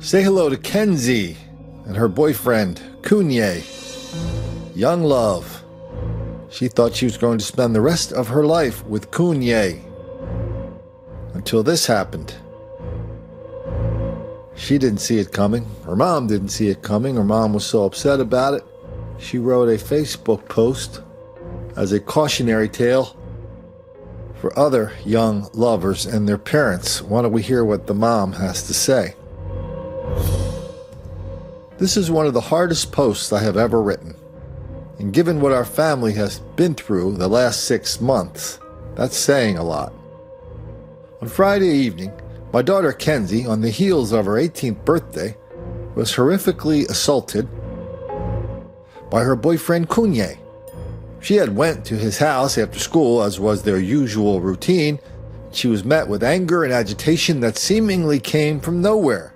Say hello to Kenzie and her boyfriend, Kunyae. Young love. She thought she was going to spend the rest of her life with Kunyae. Until this happened. She didn't see it coming. Her mom didn't see it coming. Her mom was so upset about it. She wrote a Facebook post as a cautionary tale for other young lovers and their parents. Why don't we hear what the mom has to say? This is one of the hardest posts I have ever written. And given what our family has been through the last 6 months, that's saying a lot. On Friday evening, my daughter Kenzie, on the heels of her 18th birthday, was horrifically assaulted by her boyfriend Kunyae. She had went to his house after school, as was their usual routine. She was met with anger and agitation that seemingly came from nowhere.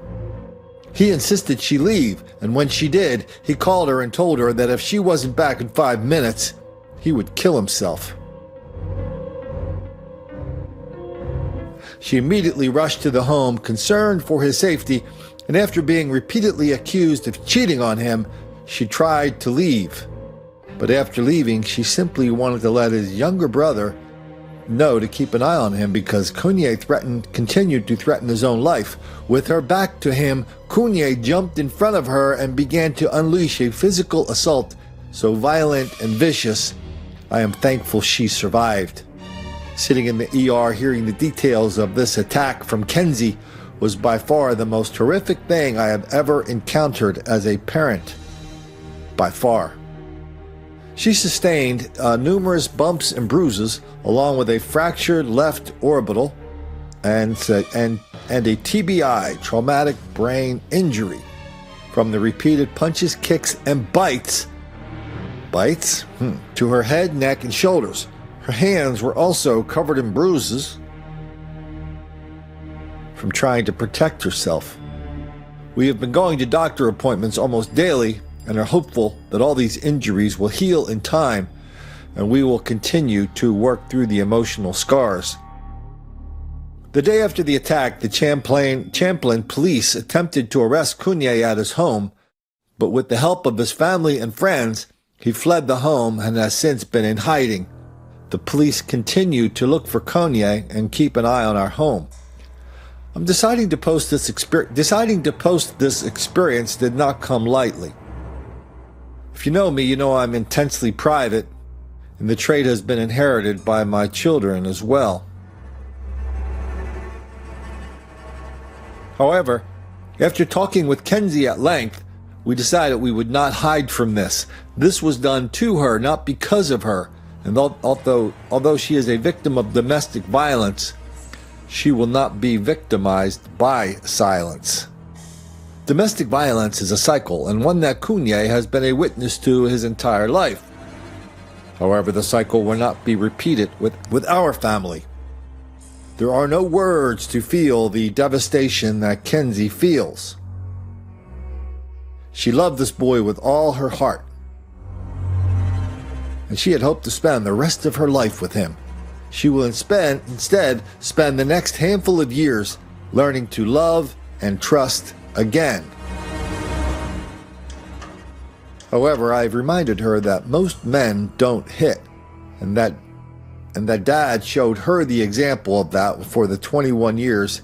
He insisted she leave, and when she did, he called her and told her that if she wasn't back in 5 minutes, he would kill himself. She immediately rushed to the home, concerned for his safety, and after being repeatedly accused of cheating on him, she tried to leave. But after leaving, she simply wanted to let his younger brother know to keep an eye on him because Kunyae continued to threaten his own life. With her back to him, Kunyae jumped in front of her and began to unleash a physical assault so violent and vicious, I am thankful she survived. Sitting in the ER hearing the details of this attack from Kenzie was by far the most horrific thing I have ever encountered as a parent. By far. She sustained numerous bumps and bruises, along with a fractured left orbital and a TBI, traumatic brain injury, from the repeated punches, kicks, and bites to her head, neck, and shoulders. Her hands were also covered in bruises from trying to protect herself. We have been going to doctor appointments almost daily and are hopeful that all these injuries will heal in time and we will continue to work through the emotional scars. The day after the attack, the Champlain police attempted to arrest Kunyae at his home, but with the help of his family and friends, he fled the home and has since been in hiding. The police continue to look for Kunyae and keep an eye on our home. Deciding to post this experience did not come lightly. If you know me, you know I'm intensely private, and the trait has been inherited by my children as well. However, after talking with Kenzie at length, we decided we would not hide from this. This was done to her, not because of her. And although she is a victim of domestic violence, she will not be victimized by silence. Domestic violence is a cycle, and one that Kunyae has been a witness to his entire life. However, the cycle will not be repeated with our family. There are no words to feel the devastation that Kenzie feels. She loved this boy with all her heart, and she had hoped to spend the rest of her life with him. She will instead spend the next handful of years learning to love and trust again. However, I've reminded her that most men don't hit, and that Dad showed her the example of that for the 21 years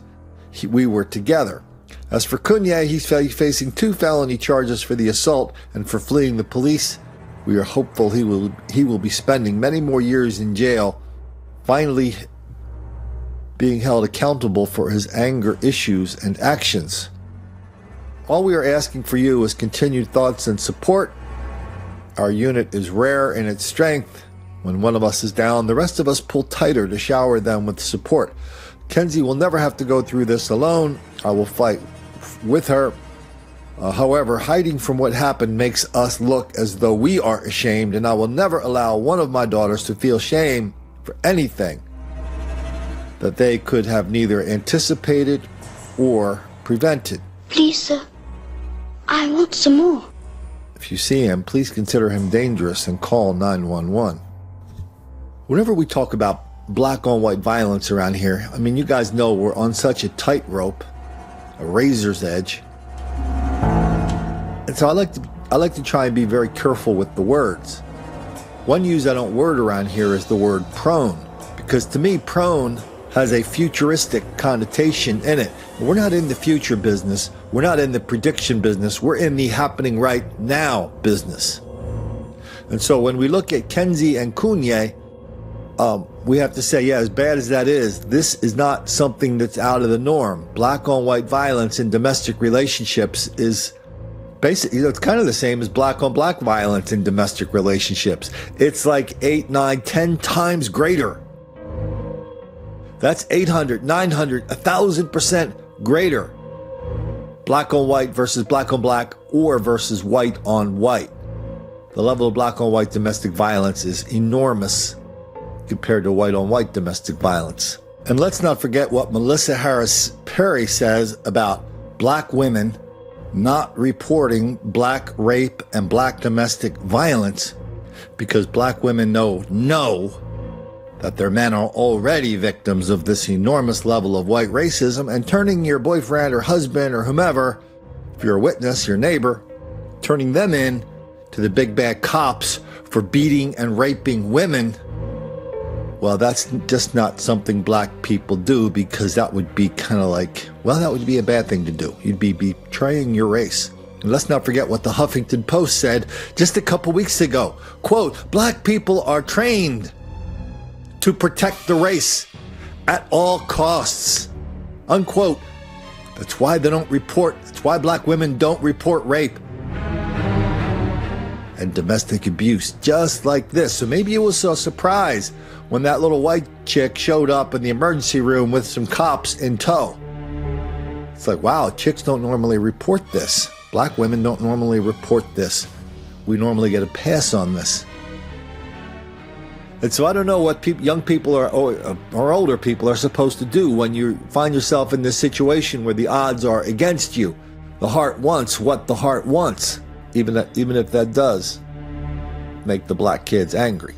we were together. As for Kunyae, he's facing 2 felony charges for the assault and for fleeing the police. We are hopeful he will be spending many more years in jail, finally being held accountable for his anger issues and actions. All we are asking for you is continued thoughts and support. Our unit is rare in its strength. When one of us is down, the rest of us pull tighter to shower them with support. Kenzie will never have to go through this alone. I will fight with her. However, hiding from what happened makes us look as though we are ashamed, and I will never allow one of my daughters to feel shame for anything that they could have neither anticipated or prevented. Please, sir, I want some more. If you see him, please consider him dangerous and call 911. Whenever we talk about black on white violence around here, I mean, you guys know we're on such a tightrope, a razor's edge. And so I like to try and be very careful with the words. One use I don't word around here is the word prone, because to me, prone has a futuristic connotation in it. We're not in the future business. We're not in the prediction business. We're in the happening right now business. And so when we look at Kenzie and Kunyae, we have to say, yeah, as bad as that is, this is not something that's out of the norm. Black on white violence in domestic relationships is basically, it's kind of the same as black on black violence in domestic relationships. It's like 8, 9, 10 times greater. That's 800, 900, 1,000% greater. Black on white versus black on black, or versus white on white. The level of black on white domestic violence is enormous compared to white on white domestic violence. And let's not forget what Melissa Harris Perry says about black women not reporting black rape and black domestic violence because black women know that their men are already victims of this enormous level of white racism, and turning your boyfriend or husband or whomever, if you're a witness, your neighbor, turning them in to the big bad cops for beating and raping women, well, that's just not something black people do, because that would be kind of like, well, that would be a bad thing to do. You'd be betraying your race. And let's not forget what the Huffington Post said just a couple weeks ago. Quote, black people are trained to protect the race at all costs. Unquote. That's why they don't report. That's why black women don't report rape and domestic abuse just like this. So maybe it was a surprise when that little white chick showed up in the emergency room with some cops in tow. It's like, wow, chicks don't normally report this. Black women don't normally report this. We normally get a pass on this. And so I don't know what young people or older people are supposed to do when you find yourself in this situation where the odds are against you. The heart wants what the heart wants, even if that does make the black kids angry.